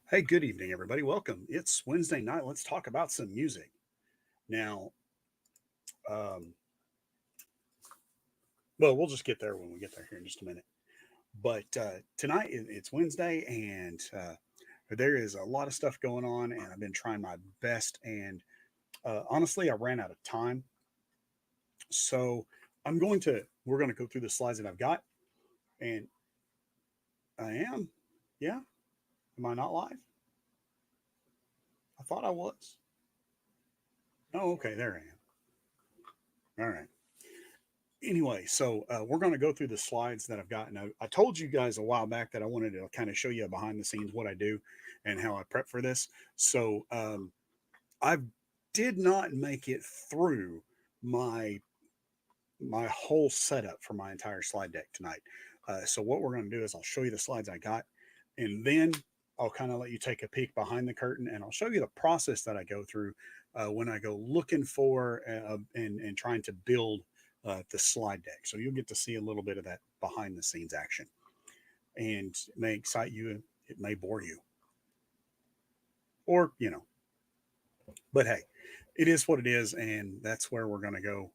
Hey, good evening, everybody. Welcome. It's Wednesday night. Let's talk about some music. Now, um, well, we'll just get there when we get there here in just a minute. But tonight it's Wednesday, and there is a lot of stuff going on, and I've been trying my best. And honestly, I ran out of time, so we're going to go through the slides that I've got, and I am, yeah. Am I not live? I thought I was. Oh, okay, there I am. All right. Anyway, so we're going to go through the slides that I've gotten. I told you guys a while back that I wanted to kind of show you behind the scenes what I do and how I prep for this. So I did not make it through my my whole setup for my entire slide deck tonight. So what we're going to do is I'll show you the slides I got, and then I'll kind of let you take a peek behind the curtain, and I'll show you the process that I go through when I go looking for and trying to build the slide deck. So you'll get to see a little bit of that behind the scenes action, and it may excite you, it may bore you, or but hey, it is what it is, and that's where we're going to go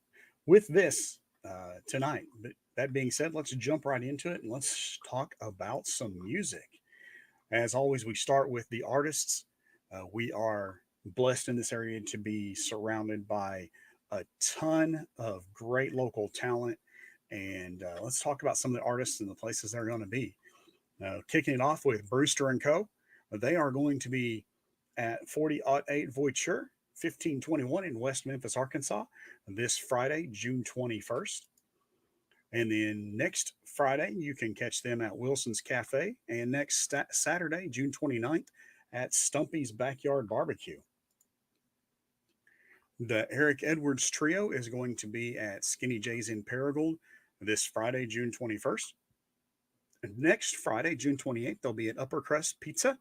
with this tonight. But that being said, let's jump right into it and let's talk about some music. As always, we start with the artists. We are blessed in this area to be surrounded by a ton of great local talent. And let's talk about some of the artists and the places they're going to be. Kicking it off with Brewster and Co. They are going to be at 4008 Voiture, 1521 in West Memphis, Arkansas, this Friday, June 21st. And then next Friday, you can catch them at Wilson's Cafe. And next Saturday, June 29th, at Stumpy's Backyard Barbecue. The Eric Edwards Trio is going to be at Skinny J's in Paragould this Friday, June 21st. And next Friday, June 28th, they'll be at Upper Crust Pizza.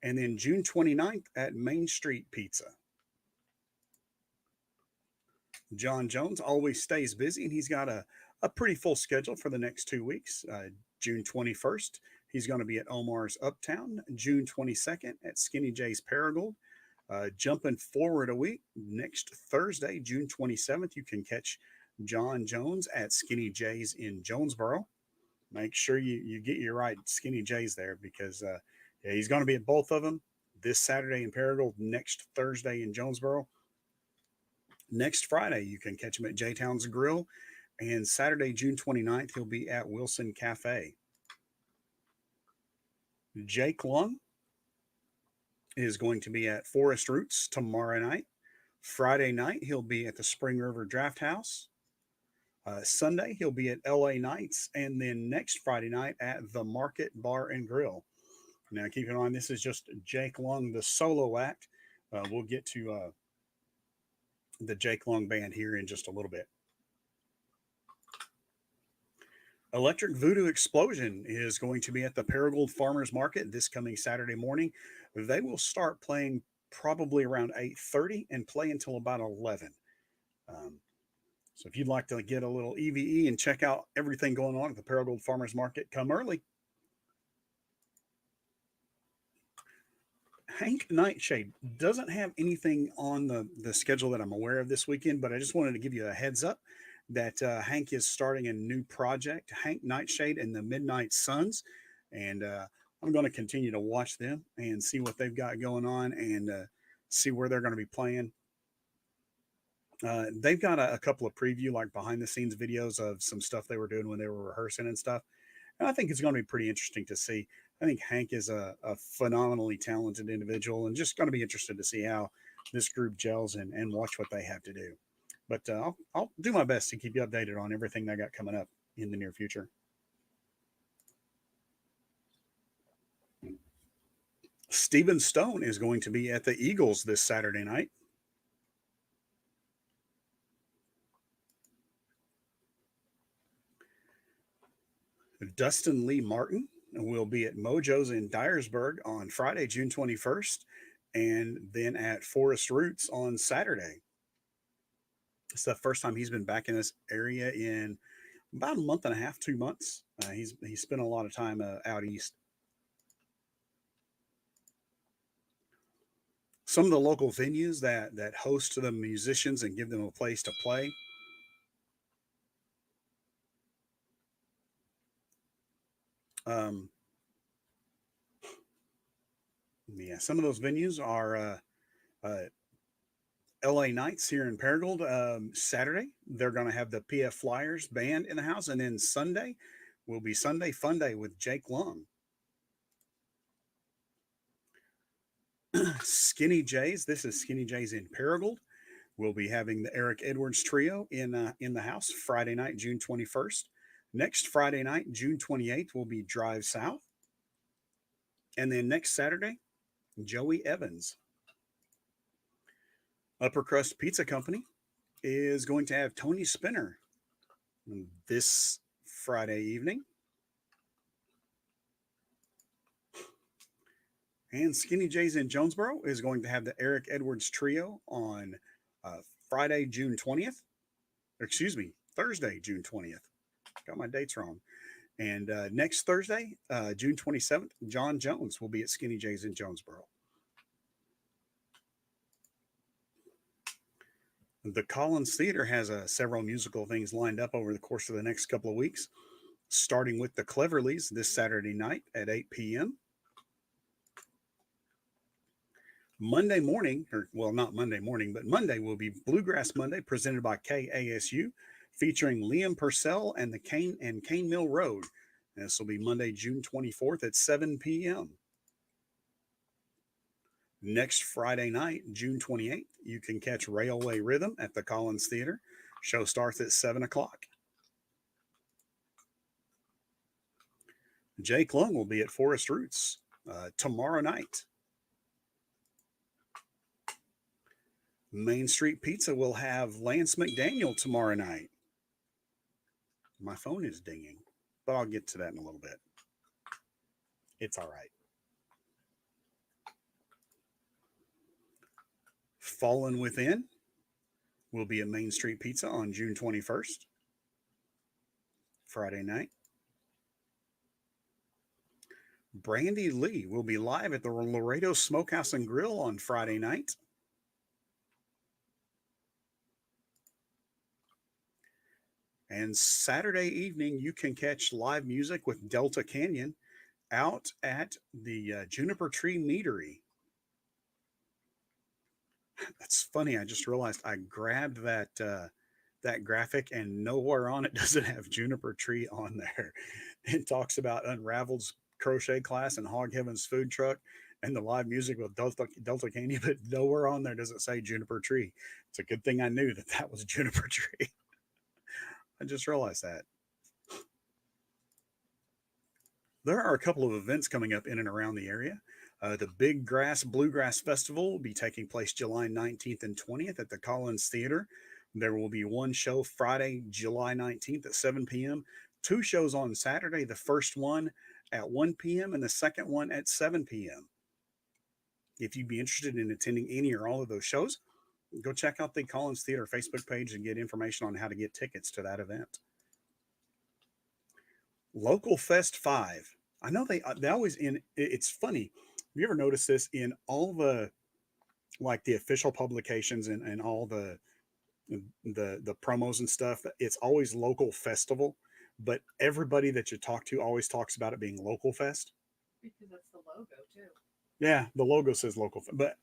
And then June 29th at Main Street Pizza. John Jones always stays busy, and he's got a pretty full schedule for the next 2 weeks. June 21st, he's going to be at Omar's Uptown. June 22nd at Skinny J's Paragould. Jumping forward a week, next Thursday, June 27th, you can catch John Jones at Skinny J's in Jonesboro. Make sure you get your right Skinny J's there because yeah, he's going to be at both of them this Saturday in Paragould, next Thursday in Jonesboro. Next Friday, you can catch him at J Town's Grill. And Saturday, June 29th, he'll be at Wilson Cafe. Jake Lung is going to be at Forest Roots tomorrow night. Friday night, he'll be at the Spring River Draft House. Sunday, he'll be at LA Nights. And then next Friday night at the Market Bar and Grill. Now, keep in mind, this is just Jake Lung, the solo act. We'll get to the Jake Lung band here in just a little bit. Electric Voodoo Explosion is going to be at the Paragould Farmers Market this coming Saturday morning. They will start playing probably around 8:30 and play until about 11. Um, so if you'd like to get a little EVE and check out everything going on at the Paragould Farmers Market, come early. Hank Nightshade doesn't have anything on the schedule that I'm aware of this weekend, but I just wanted to give you a heads up that Hank is starting a new project, Hank Nightshade and the Midnight Suns. And I'm going to continue to watch them and see what they've got going on and see where they're going to be playing. They've got a couple of preview, like behind the scenes videos of some stuff they were doing when they were rehearsing and stuff. And I think it's going to be pretty interesting to see. I think Hank is a phenomenally talented individual and just going to be interested to see how this group gels and watch what they have to do. But I'll do my best to keep you updated on everything they got coming up in the near future. Stephen Stone is going to be at the Eagles this Saturday night. Dustin Lee Martin will be at Mojo's in Dyersburg on Friday, June 21st, and then at Forest Roots on Saturday. It's the first time he's been back in this area in about a month and a half, 2 months. He's spent a lot of time out east. some of the local venues that host the musicians and give them a place to play. Um, yeah, some of those venues are uh, LA Knights here in Paragould. Saturday, they're going to have the PF Flyers band in the house. And then Sunday will be Sunday Fun Day with Jake Lung. Skinny J's, this is Skinny J's in Paragould. We'll be having the Eric Edwards Trio in the house Friday night, June 21st. Next Friday night, June 28th, will be Drive South. And then next Saturday, Joey Evans. Upper Crust Pizza Company is going to have Tony Spinner this Friday evening. And Skinny J's in Jonesboro is going to have the Eric Edwards Trio on Friday, June 20th. Excuse me, Thursday, June 20th. Got my dates wrong. And next Thursday, June 27th, John Jones will be at Skinny J's in Jonesboro. The Collins Theater has several musical things lined up over the course of the next couple of weeks, starting with the Cleverleys this Saturday night at 8 p.m. Monday morning, or well, not Monday morning, but Monday will be Bluegrass Monday presented by KASU, featuring Liam Purcell and the Cane Mill Road. And this will be Monday, June 24th at 7 p.m. Next Friday night, June 28th, you can catch Railway Rhythm at the Collins Theater. Show starts at 7 o'clock. Jake Lung will be at Forest Roots tomorrow night. Main Street Pizza will have Lance McDaniel tomorrow night. My phone is dinging, but I'll get to that in a little bit. It's all right. Fallen Within will be at Main Street Pizza on June 21st, Friday night. Brandy Lee will be live at the Laredo Smokehouse and Grill on Friday night. And Saturday evening, you can catch live music with Delta Canyon out at the Juniper Tree Meadery. That's funny. I just realized I grabbed that graphic, and nowhere on it does it have Juniper Tree on there. It talks about Unraveled's crochet class and Hog Heaven's food truck and the live music with Delta Canyon, but nowhere on there does it say Juniper Tree. It's a good thing I knew that was Juniper Tree. I just realized that. There are a couple of events coming up in and around the area. The Big Grass Bluegrass Festival will be taking place July 19th and 20th at the Collins Theater. There will be one show Friday, July 19th at 7 p.m., two shows on Saturday, the first one at 1 p.m. and the second one at 7 p.m. If you'd be interested in attending any or all of those shows, go check out the Collins Theater Facebook page and get information on how to get tickets to that event. Local Fest 5. I know they always it's funny. Have you ever noticed this in all the like the official publications and all the promos and stuff? It's always local festival, but everybody that you talk to always talks about it being local fest. Because that's the logo too. Yeah, the logo says local, but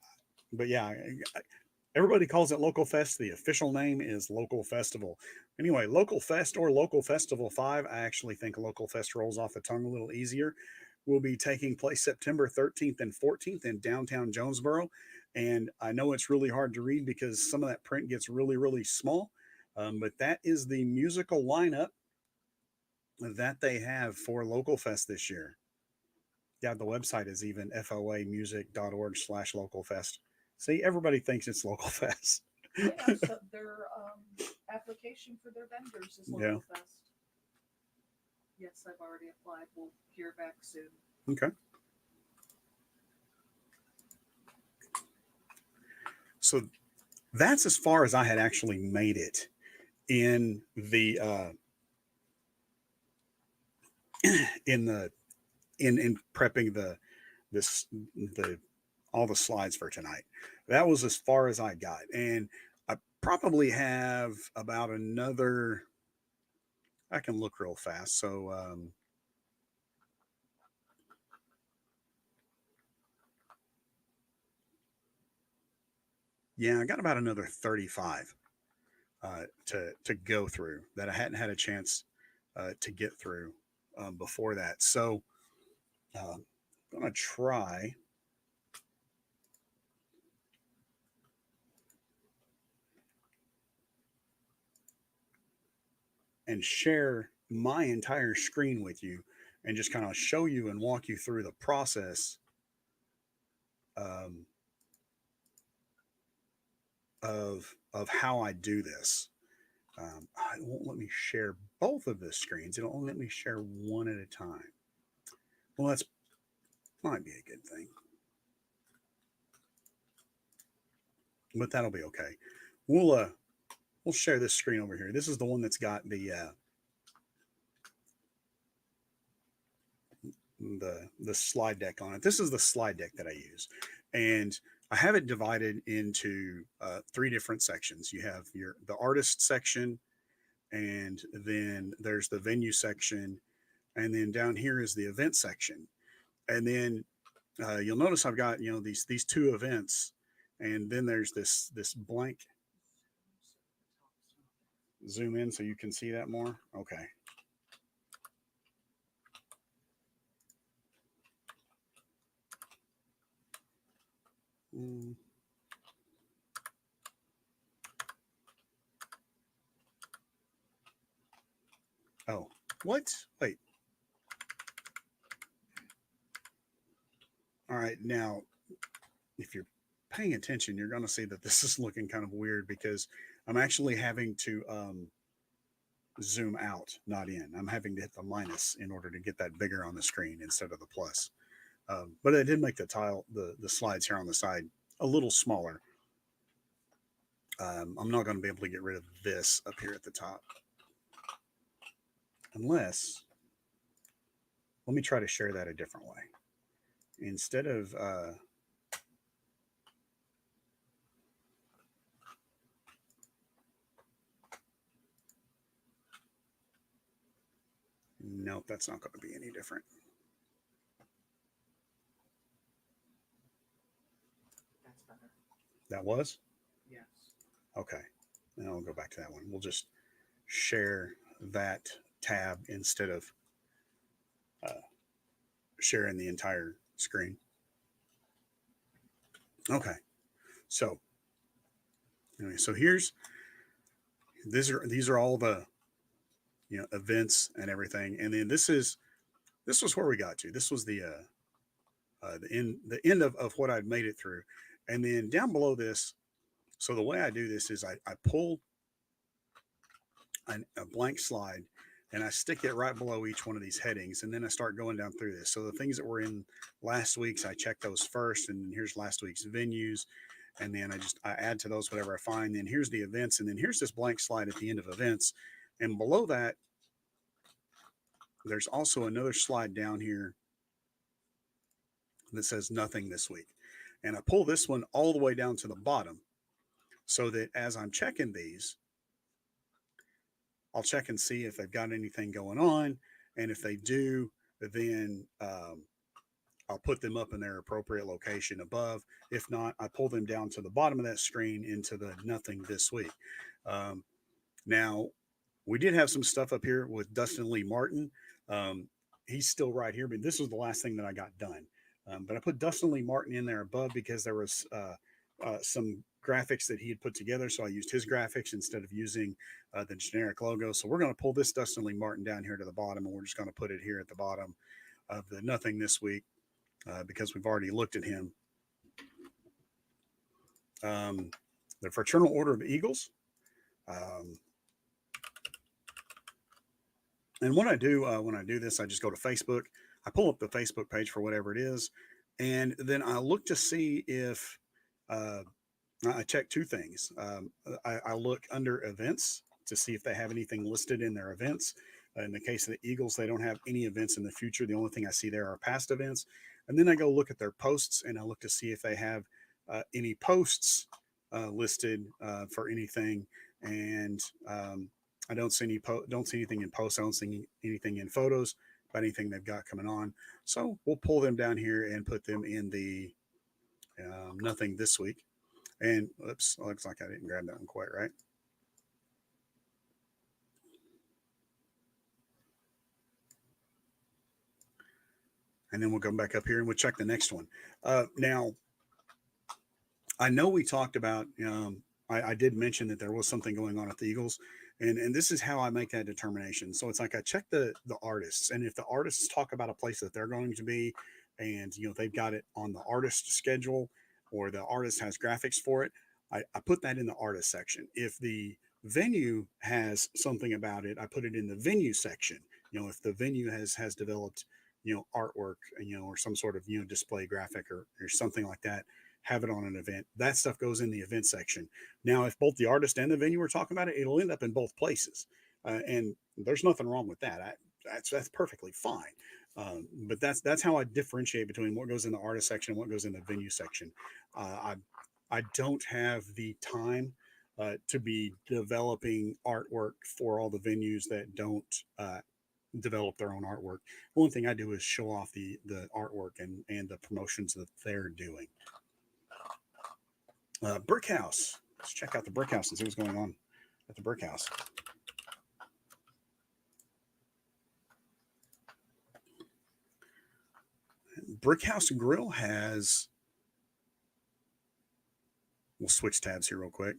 yeah, everybody calls it Local Fest. The official name is Local Festival. Anyway, Local Fest or Local Festival 5, I actually think Local Fest rolls off the tongue a little easier, will be taking place September 13th and 14th in downtown Jonesboro. And I know it's really hard to read because some of that print gets really, really small. But that is the musical lineup that they have for Local Fest this year. Yeah, the website is even foamusic.org/localfest. See, everybody thinks it's Local Fest. Yeah, so their application for their vendors is Yeah. Local Fest. Yes, I've already applied. We'll hear back soon. Okay. So that's as far as I had actually made it in the in prepping the all the slides for tonight. that was as far as I got. And I probably have about another, I can look real fast. So, yeah, I got about another 35 to go through that I hadn't had a chance to get through before that. So I'm going to try and share my entire screen with you and just kind of show you and walk you through the process um, of how I do this. It won't let me share both of the screens. It'll only let me share one at a time. Well, that's might be a good thing, but that'll be okay. We'll share this screen over here. This is the one that's got the slide deck on it. This is the slide deck that I use, and I have it divided into three different sections. You have the artist section, and then there's the venue section, and then down here is the event section. And then you'll notice I've got these two events, and then there's this blank. Zoom in so you can see that more. Okay. Mm. Oh, what? Wait. All right. Now, if you're paying attention, you're going to see that this is looking kind of weird because I'm actually having to zoom out, not in. I'm having to hit the minus in order to get that bigger on the screen instead of the plus. But I did make the slides here on the side a little smaller. I'm not going to be able to get rid of this up here at the top. Unless, let me try to share that a different way. Instead of, nope, that's not going to be any different. That's better. That was? Yes. Okay. And I'll go back to that one. We'll just share that tab instead of sharing the entire screen. Okay. So anyway, so these are all the events and everything, and then this was where we got to. This was the end of what I'd made it through, and then down below this. So the way I do this is I pull a blank slide and I stick it right below each one of these headings, and then I start going down through this. So the things that were in last week's, I check those first, and here's last week's venues, and then I add to those whatever I find. Then here's the events, and then here's this blank slide at the end of events, and below that, there's also another slide down here that says nothing this week, and I pull this one all the way down to the bottom, so that as I'm checking these, I'll check and see if they've got anything going on. And if they do, then I'll put them up in their appropriate location above. If not, I pull them down to the bottom of that screen into the nothing this week. Now, we did have some stuff up here with Dustin Lee Martin. He's still right here, but this was the last thing that I got done. But I put Dustin Lee Martin in there above because there was some graphics that he had put together. So I used his graphics instead of using the generic logo. So we're going to pull this Dustin Lee Martin down here to the bottom, and we're just going to put it here at the bottom of the nothing this week because we've already looked at him. The Fraternal Order of the Eagles. And what I do when I do this, I just go to Facebook. I pull up the Facebook page for whatever it is, and then I look to see if I check two things. I look under events to see if they have anything listed in their events. In the case of the Eagles, they don't have any events in the future. The only thing I see there are past events. And then I go look at their posts and I look to see if they have any posts listed for anything, and I don't see don't see anything in posts. I don't see anything in photos about anything they've got coming on. So we'll pull them down here and put them in the nothing this week. And oops, looks like I didn't grab that one quite right. And then we'll come back up here and we'll check the next one. Now, I know we talked about, I did mention that there was something going on at the Eagles, and this is how I make that determination. So it's like I check the artists, and if the artists talk about a place that they're going to be, and they've got it on the artist schedule, or the artist has graphics for it, I put that in the artist section. If the venue has something about it, I put it in the venue section. If the venue has developed artwork, or some sort of display graphic or something like that, have it on an event. That stuff goes in the event section. Now, if both the artist and the venue are talking about it, it'll end up in both places, and there's nothing wrong with that. That's perfectly fine. But that's how I differentiate between what goes in the artist section and what goes in the venue section. I don't have the time to be developing artwork for all the venues that don't develop their own artwork. One thing I do is show off the artwork and the promotions that they're doing. Brick House. Let's check out the Brick House and see what's going on at the Brick House. Brick House Grill has. We'll switch tabs here real quick.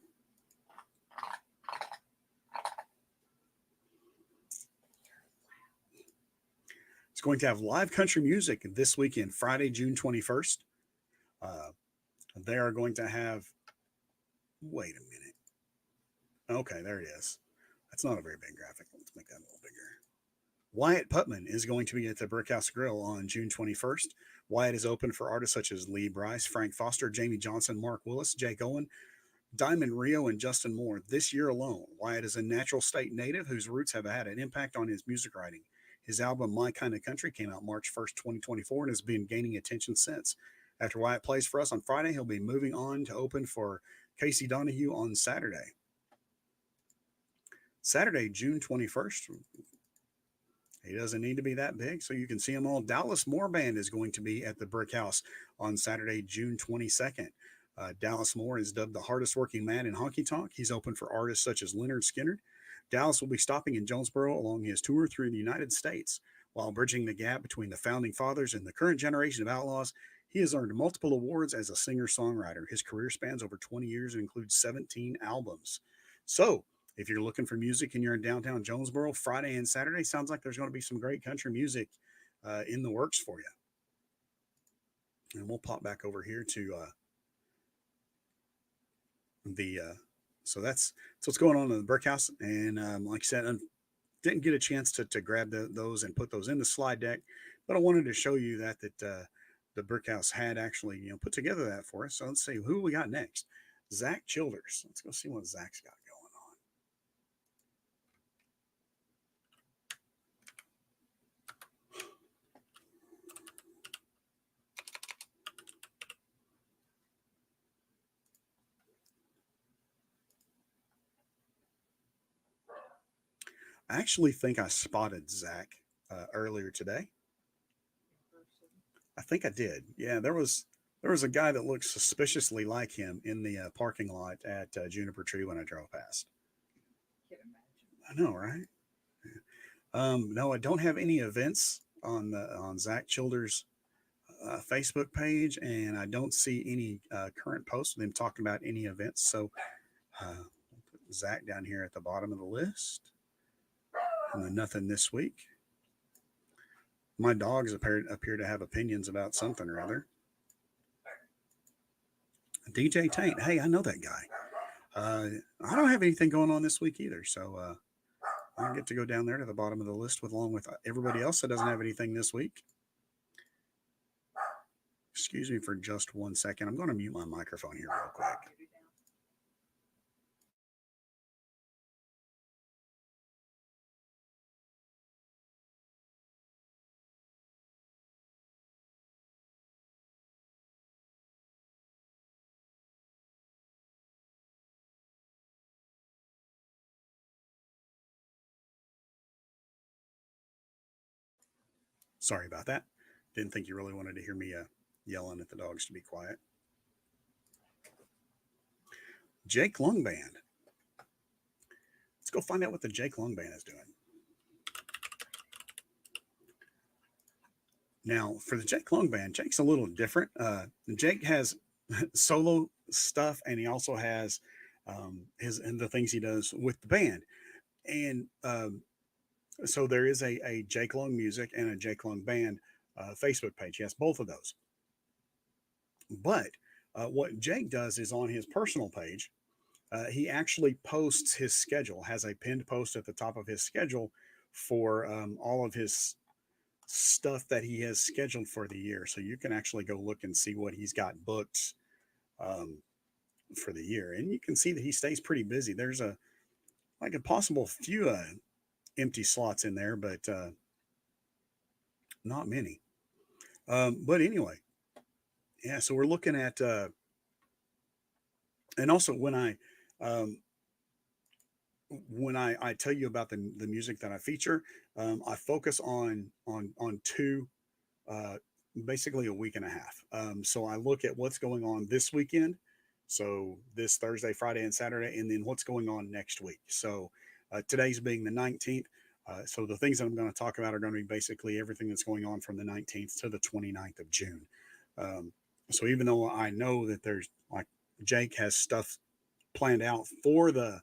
It's going to have live country music this weekend, Friday, June 21st. They are going to have. Wait a minute. Okay, there it is. That's not a very big graphic. Let's make that a little bigger. Wyatt Putman is going to be at the Brickhouse Grill on June 21st. Wyatt is open for artists such as Lee Brice, Frank Foster, Jamie Johnson, Mark Willis, Jake Owen, Diamond Rio, and Justin Moore. This year alone, Wyatt is a natural state native whose roots have had an impact on his music writing. His album My Kind of Country came out March 1st, 2024, and has been gaining attention since. After Wyatt plays for us on Friday, he'll be moving on to open for Casey Donahue on Saturday. Saturday, June 21st. He doesn't need to be that big, so you can see them all. Dallas Moore Band is going to be at the Brick House on Saturday, June 22nd. Dallas Moore is dubbed the hardest working man in honky tonk. He's open for artists such as Leonard Skinner. Dallas will be stopping in Jonesboro along his tour through the United States. While bridging the gap between the founding fathers and the current generation of outlaws, he has earned multiple awards as a singer-songwriter. His career spans over 20 years and includes 17 albums. So, if you're looking for music and you're in downtown Jonesboro, Friday and Saturday, sounds like there's going to be some great country music in the works for you. And we'll pop back over here to so that's what's going on in the Brick House. And like I said, I didn't get a chance to grab those and put those in the slide deck, but I wanted to show you that the Brick House had actually put together that for us. So let's see who we got next. Zach Childers. Let's go see what Zach's got going on. I actually think I spotted Zach earlier today. I think I did. Yeah, there was a guy that looked suspiciously like him in the parking lot at Juniper Tree when I drove past. I know, right? No, I don't have any events on Zach Childers' Facebook page, and I don't see any current posts of them talking about any events. So we'll put Zach down here at the bottom of the list, and then nothing this week. My dogs appear to have opinions about something or other. DJ Taint, hey, I know that guy. I don't have anything going on this week either, so I get to go down there to the bottom of the list along with everybody else that doesn't have anything this week. Excuse me for just 1 second. I'm going to mute my microphone here real quick. Sorry about that. Didn't think you really wanted to hear me yelling at the dogs to be quiet. Jake Lung Band. Let's go find out what the Jake Lung Band is doing. Now, for the Jake Lung Band, Jake's a little different. Jake has solo stuff, and he also has his and the things he does with the band. And so there is a Jake Lung Music and a Jake Lung Band Facebook page. He has both of those. But what Jake does is on his personal page, he actually posts his schedule, has a pinned post at the top of his schedule for all of his stuff that he has scheduled for the year. So you can actually go look and see what he's got booked um, for the year. And you can see that he stays pretty busy. There's a possible few empty slots in there, but not many. But anyway, yeah, so we're looking at, and also um, when I tell you about the music that I feature, I focus on two, uh, basically a week and a half. So I look at what's going on this weekend, so this Thursday, Friday, and Saturday, and then what's going on next week. So today's being the 19th. So the things that I'm going to talk about are going to be basically everything that's going on from the 19th to the 29th of June. Um, so even though I know that there's like Jake has stuff planned out for the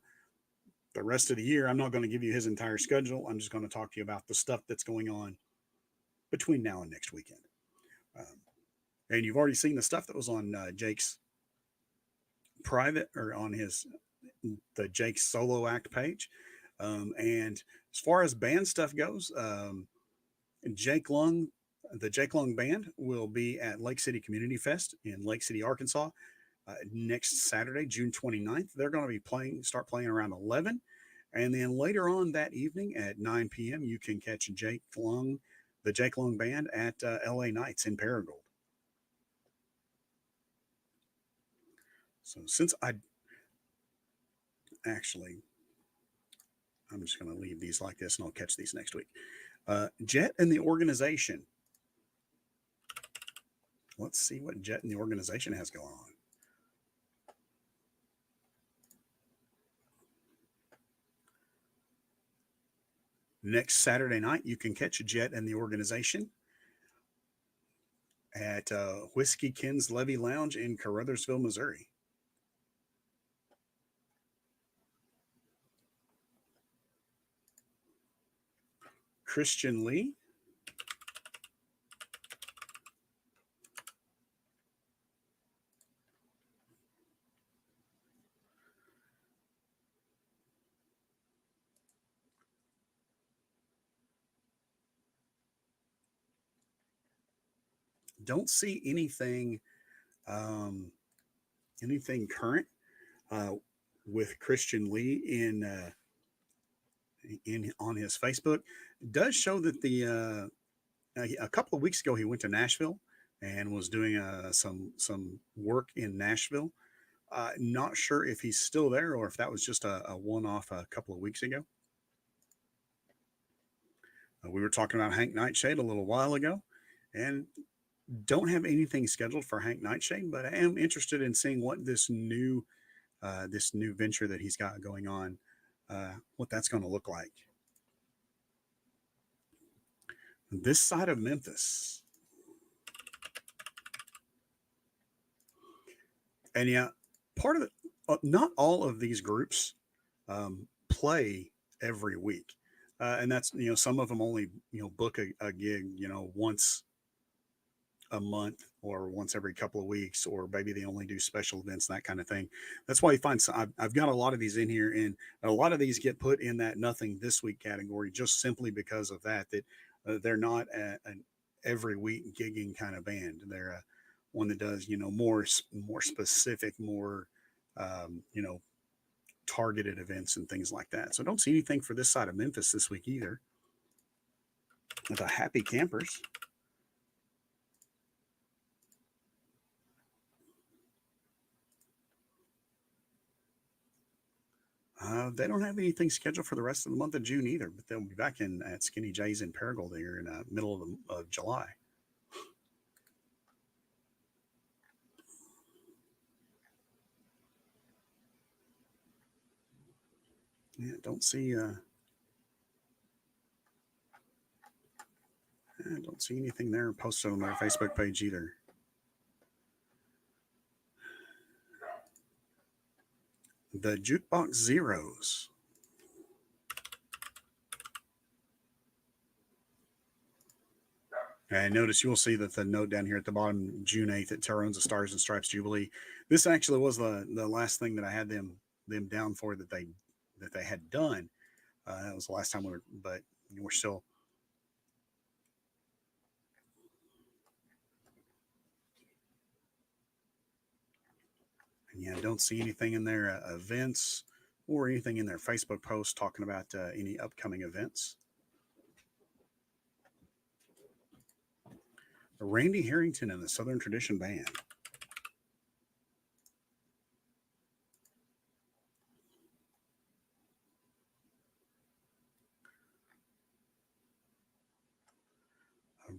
rest of the year, I'm not going to give you his entire schedule. I'm just going to talk to you about the stuff that's going on between now and next weekend. Um, and you've already seen the stuff that was on Jake's private or on his the Jake's solo act page. And as far as band stuff goes, Jake Lung, the Jake Lung Band will be at Lake City Community Fest in Lake City, Arkansas, next Saturday, June 29th. They're going to be start playing around 11. And then later on that evening at 9 p.m., you can catch Jake Lung, the Jake Lung Band at LA Nights in Paragould. So since I actually, I'm just going to leave these like this and I'll catch these next week. Jet and the organization. Let's see what Jet and the organization has going on. Next Saturday night, you can catch Jet and the organization at Whiskey Ken's Levy Lounge in Caruthersville, Missouri. Christian Lee. Don't see um, anything current uh, with Christian Lee in on his Facebook. It does show that a couple of weeks ago he went to Nashville and was doing some work in Nashville. Not sure if he's still there or if that was just a one off a couple of weeks ago. We were talking about Hank Nightshade a little while ago, and don't have anything scheduled for Hank Nightshade, but I am interested in seeing what this new venture that he's got going on, what that's going to look like. This side of Memphis, and yeah, part of it, not all of these groups play every week, and that's some of them only book a gig once a month or once every couple of weeks, or maybe they only do special events, that kind of thing. That's why you find I've got a lot of these in here, and a lot of these get put in that nothing this week category just simply because of that they're not an every week gigging kind of band. They're one that does more specific, more targeted events and things like that. So don't see anything for this side of Memphis this week either. The Happy Campers. They don't have anything scheduled for the rest of the month of June either, but they'll be back in at Skinny J's in Paragould here in the middle of July. Yeah, don't see I don't see anything there posted on their Facebook page either. The Jukebox Zeros. And notice you will see that the note down here at the bottom, June 8th at Terra Owns the Stars and Stripes Jubilee. This actually was the last thing that I had them down for that they had done. That was the last time but we're still. And yeah, I don't see anything in their events or anything in their Facebook post talking about any upcoming events. Randy Harrington and the Southern Tradition Band.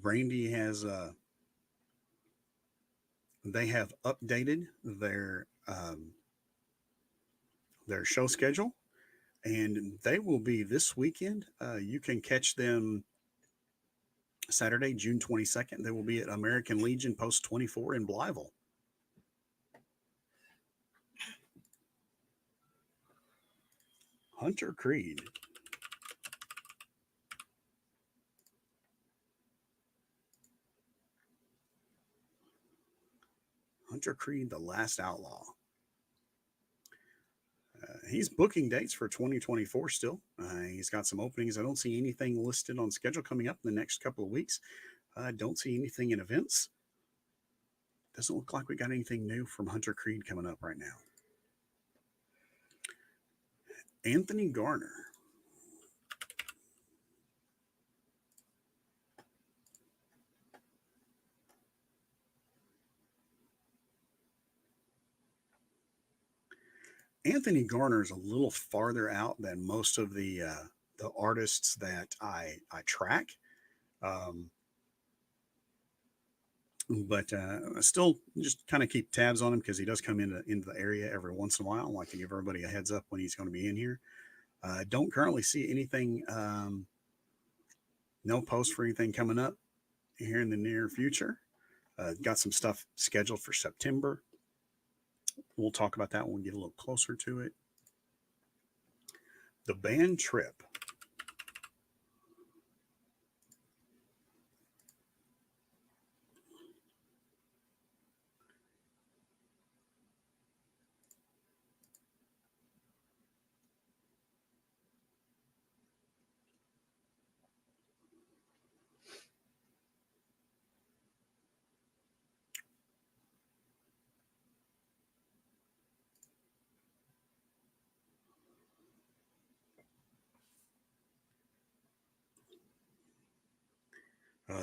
Randy has they have updated their show schedule, and they will be this weekend. You can catch them Saturday, June 22nd. They will be at American Legion Post 24 in Blytheville. Hunter Creed. Hunter Creed, the Last Outlaw. He's booking dates for 2024 still. He's got some openings. I don't see anything listed on schedule coming up in the next couple of weeks. I don't see anything in events. Doesn't look like we got anything new from Hunter Creed coming up right now. Anthony Garner. Anthony Garner is a little farther out than most of the artists that I track, but I still just kind of keep tabs on him because he does come into the area every once in a while. I like to give everybody a heads up when he's going to be in here. Don't currently see anything, no post for anything coming up here in the near future. Got some stuff scheduled for September. We'll talk about that when we get a little closer to it. The band Trip.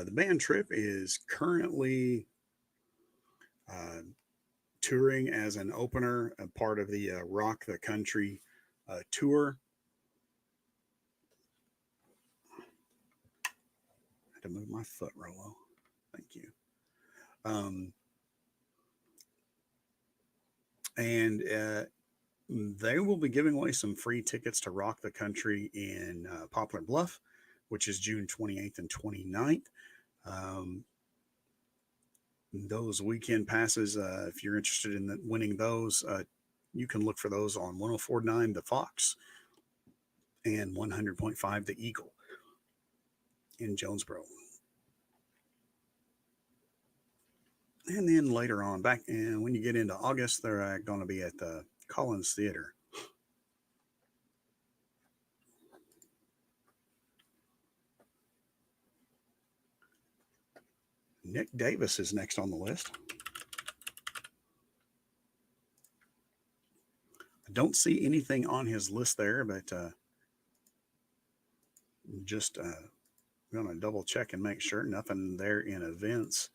The band Trip is currently touring as an opener, a part of the Rock the Country tour. I had to move my foot, Rolo. Thank you. And they will be giving away some free tickets to Rock the Country in Poplar Bluff, which is June 28th and 29th. Those weekend passes, if you're interested in winning those, you can look for those on 104.9 The Fox and 100.5 The Eagle in Jonesboro. And then later on, back and when you get into August, they're going to be at the Collins Theater. Nick Davis is next on the list. I don't see anything on his list there, but just going to double check and make sure nothing there in events.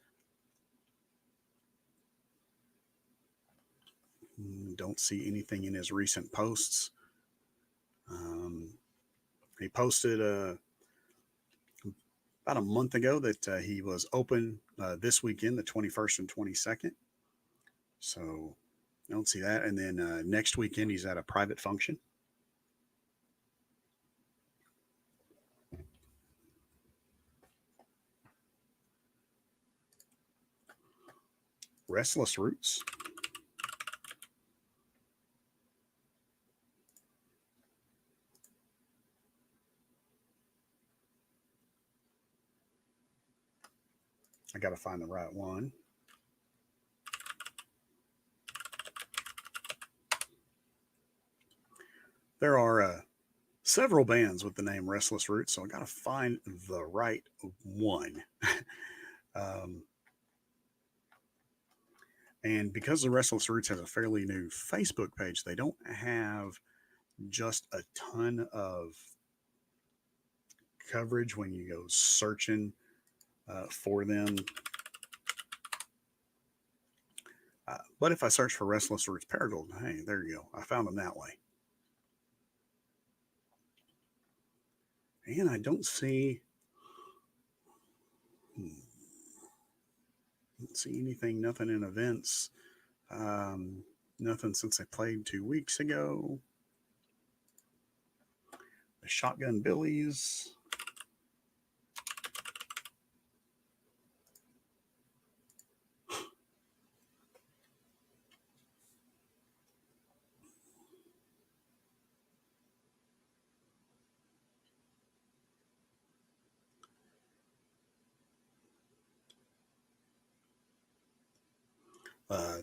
Don't see anything in his recent posts. He posted about a month ago that he was open this weekend, the 21st and 22nd. So I don't see that. And then next weekend, he's at a private function. Restless Roots. I got to find the right one. There are several bands with the name Restless Roots, so I got to find the right one. um, and because the Restless Roots has a fairly new Facebook page, they don't have just a ton of coverage when you go searching for them. But if I search for Restless Roots Paragould, hey, there you go. I found them that way. And I don't see don't see anything, nothing in events. Nothing since they played 2 weeks ago. The Shotgun Billies.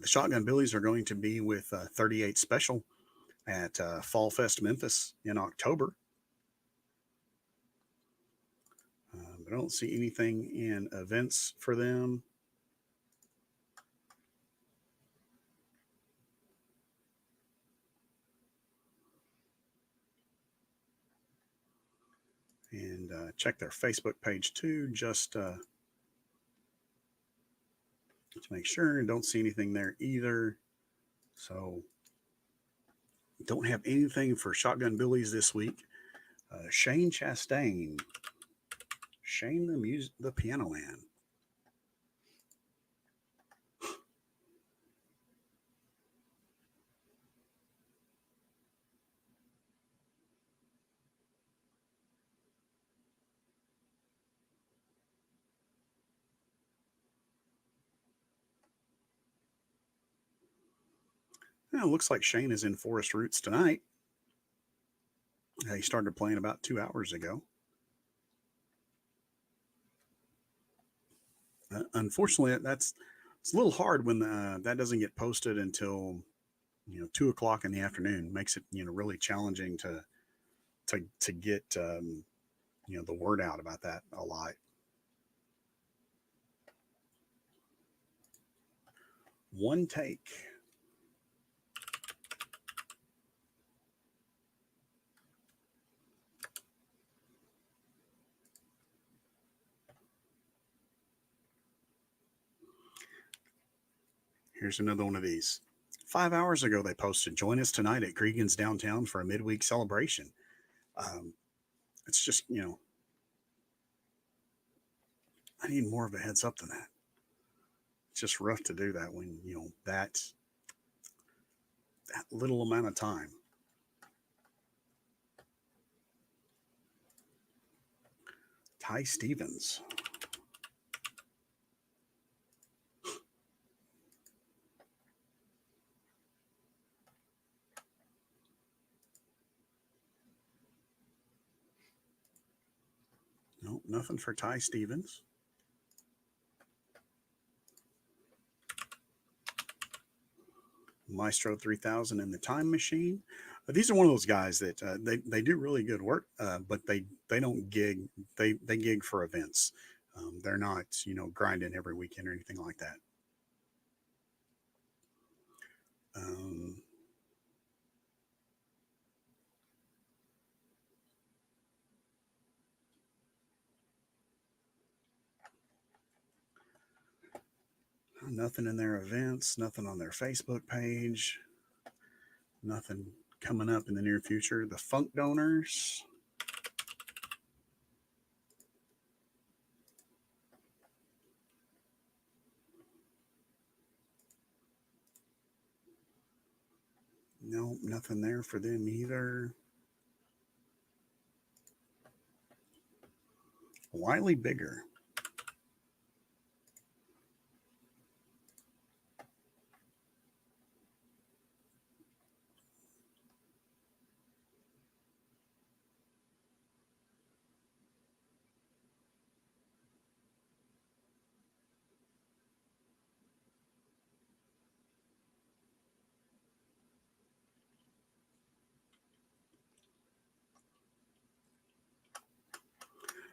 The Shotgun Billies are going to be with 38 Special at Fall Fest Memphis in October. But I don't see anything in events for them. And check their Facebook page too, just to make sure. Don't see anything there either. So don't have anything for Shotgun Billies this week. Shane Chastain. Shane the Piano Man. Well, it looks like Shane is in Forest Roots tonight. He started playing about 2 hours ago. Unfortunately, it's a little hard when that doesn't get posted until 2 o'clock in the afternoon. Makes it really challenging to get the word out about that a lot. One take. Here's another one of these. 5 hours ago, they posted, join us tonight at Cregan's downtown for a midweek celebration. It's just, I need more of a heads up than that. It's just rough to do that when, that little amount of time. Ty Stevens. No, nothing for Ty Stevens. Maestro 3000 and the Time Machine. These are one of those guys that they do really good work, but they don't gig. They gig for events. They're not grinding every weekend or anything like that. Nothing in their events. Nothing on their Facebook page. Nothing coming up in the near future. The Funk Donors. Nope, nothing there for them either. Wiley Bigger.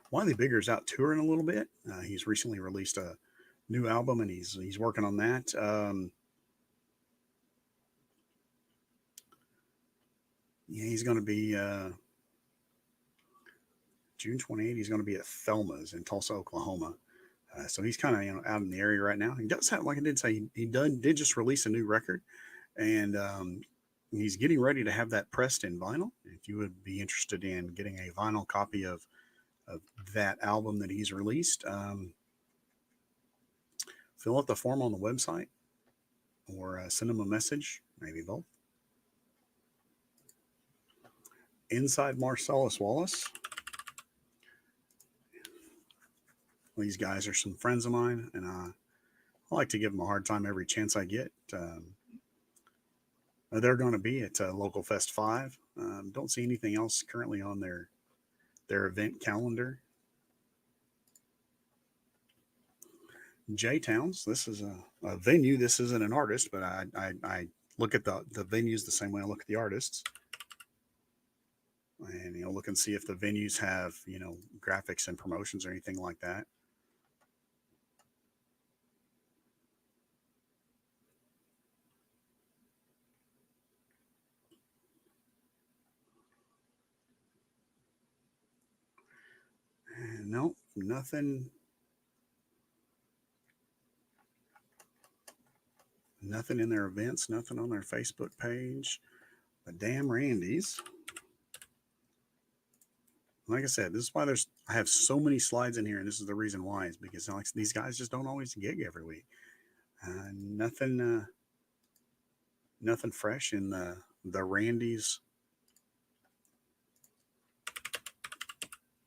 Wiley Bigger's out touring a little bit. He's recently released a new album, and he's working on that. Yeah, he's going to be June 28th. He's going to be at Thelma's in Tulsa, Oklahoma. So he's kind of out in the area right now. He does have, like I did say, he did just release a new record, and he's getting ready to have that pressed in vinyl. If you would be interested in getting a vinyl copy of that album that he's released, fill out the form on the website or send him a message, maybe both. Inside Marcellus Wallace. These guys are some friends of mine, and I like to give them a hard time every chance I get. They're going to be at Local Fest 5. Don't see anything else currently on their event calendar. J Towns. This is a venue. This isn't an artist, but I look at the venues the same way I look at the artists. And, look and see if the venues have, graphics and promotions or anything like that. And nope, nothing. Nothing in their events, nothing on their Facebook page. The damn Randy's. Like I said, this is why I have so many slides in here, and this is the reason why, is because these guys just don't always gig every week. Nothing fresh in the Randy's,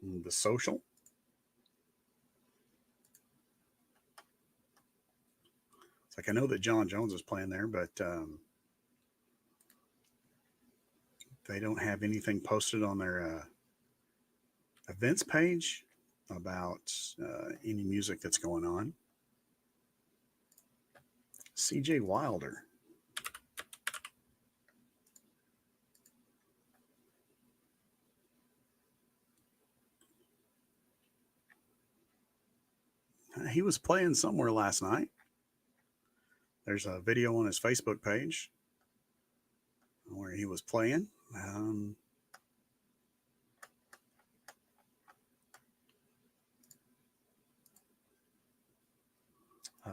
the social. It's like I know that John Jones is playing there, but they don't have anything posted on their events page about any music that's going on. CJ Wilder. He was playing somewhere last night. There's a video on his Facebook page where he was playing.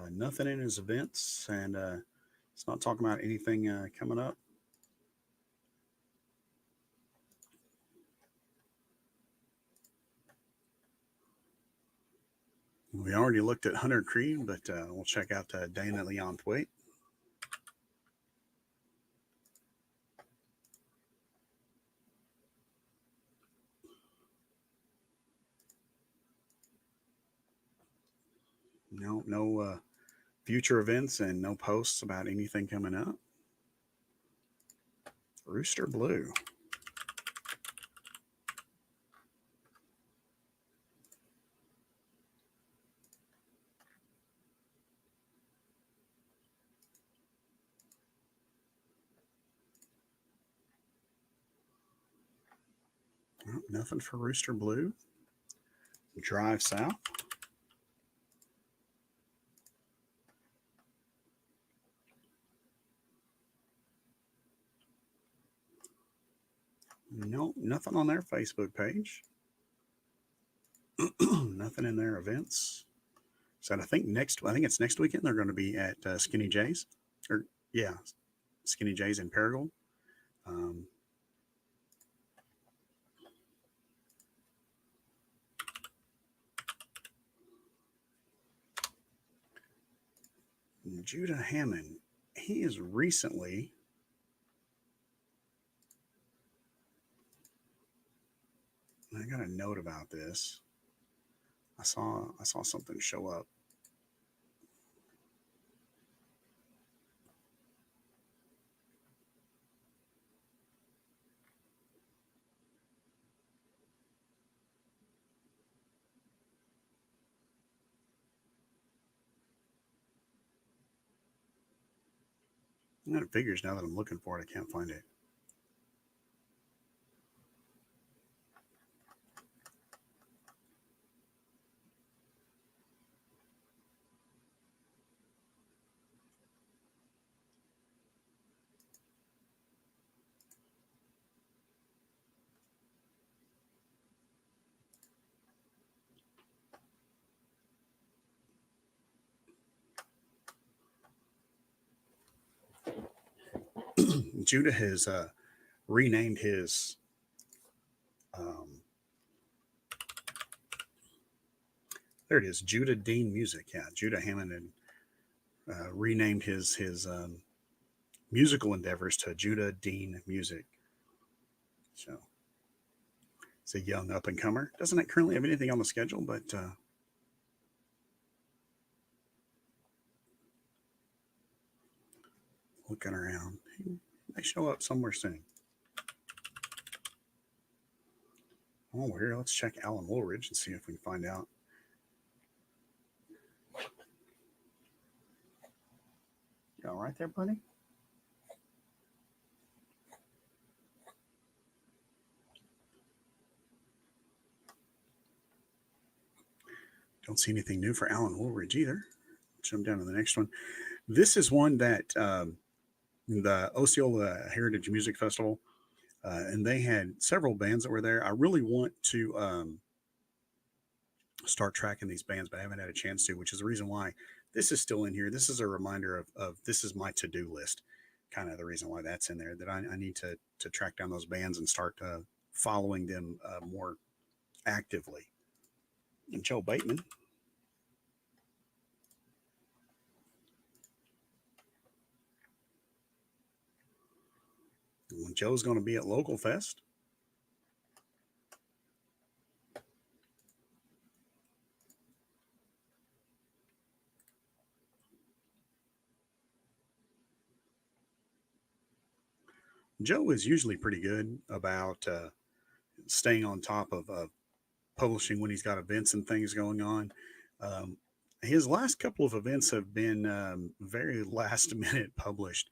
Nothing in his events, and it's not talking about anything coming up. We already looked at Hunter Creed, but we'll check out Dana Leon Thwaite. No future events and no posts about anything coming up. Rooster Blue. Well, nothing for Rooster Blue. Drive South. No, nothing on their Facebook page. Nothing in their events. So I think it's next weekend they're going to be at Skinny J's, Skinny J's in Paragould. Judah Hammond, he is recently, I got a note about this. I saw something show up. It figures now that I'm looking for it, I can't find it. Judah has renamed his um, there it is, Judah Dean Music. Yeah, Judah Hammond had renamed his musical endeavors to Judah Dean Music. So it's a young up and comer. Doesn't currently have anything on the schedule, but looking around, he may show up somewhere soon. Oh, here, let's check Alan Woolridge and see if we can find out. You all right there, buddy? Don't see anything new for Alan Woolridge either. Jump down to the next one. This is one that the Osceola Heritage Music Festival, and they had several bands that were there. I really want to start tracking these bands, but I haven't had a chance to, which is the reason why this is still in here. This is a reminder of this is my to-do list, kind of the reason why that's in there, that I need to track down those bands and start following them more actively. And Joe Bateman. When Joe's going to be at Local Fest. Joe is usually pretty good about staying on top of publishing when he's got events and things going on. Um, his last couple of events have been very last minute published.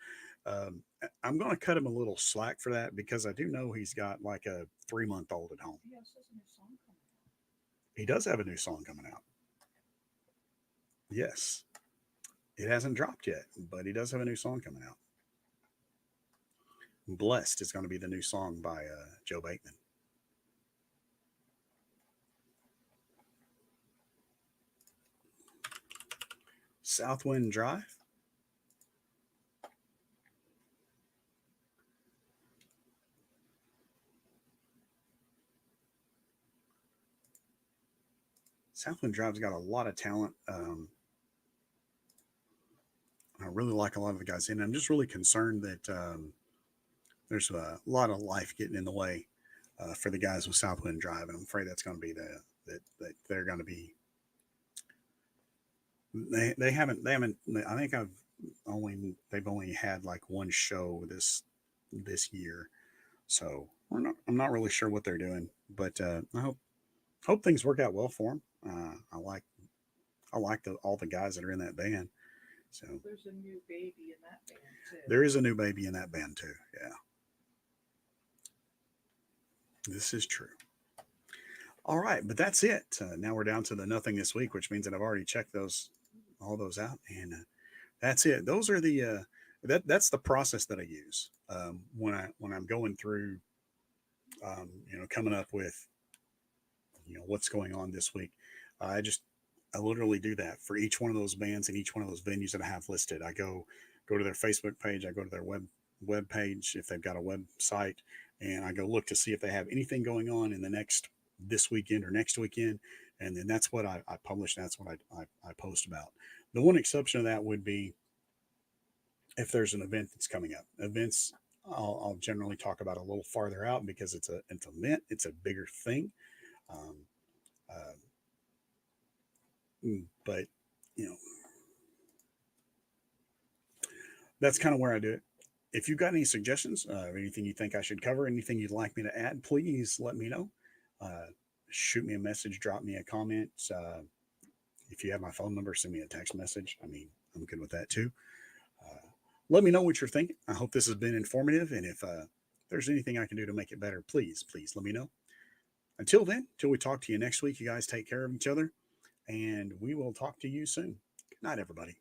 I'm going to cut him a little slack for that because I do know he's got like a 3-month old at home. He also has a new song coming out. He does have a new song coming out. Yes, it hasn't dropped yet, but he does have a new song coming out. Blessed is going to be the new song by Joe Bateman. Southwind Drive. Southwind Drive's got a lot of talent. I really like a lot of the guys in. I'm just really concerned that there's a lot of life getting in the way for the guys with Southwind Drive, and I'm afraid that's going to be that they're going to be. They haven't I think they've only had like one show this year, so I'm not really sure what they're doing, but I hope things work out well for them. I like all the guys that are in that band. So There's a new baby in that band too. there is a new baby in that band too. Yeah, this is true. All right, but that's it. Now we're down to the nothing this week, which means that I've already checked all those out, and that's it. Those are the that's the process that I use when I'm going through, coming up with what's going on this week. I literally do that for each one of those bands and each one of those venues that I have listed. I go to their Facebook page, I go to their web page if they've got a website, and I go look to see if they have anything going on in this weekend or next weekend, and then that's what I publish. That's what I post about. The one exception of that would be if there's an event that's coming up. Events I'll generally talk about a little farther out because it's an event, it's a bigger thing. Um, uh, but you know, that's kind of where I do it. If you've got any suggestions, or anything you think I should cover, anything you'd like me to add, please let me know. Uh, Shoot me a message, drop me a comment. If you have my phone number, send me a text message. I mean, I'm good with that too. Uh, Let me know what you're thinking. I hope this has been informative. And if there's anything I can do to make it better, please let me know. Until then, till we talk to you next week, you guys take care of each other, and we will talk to you soon. Good night, everybody.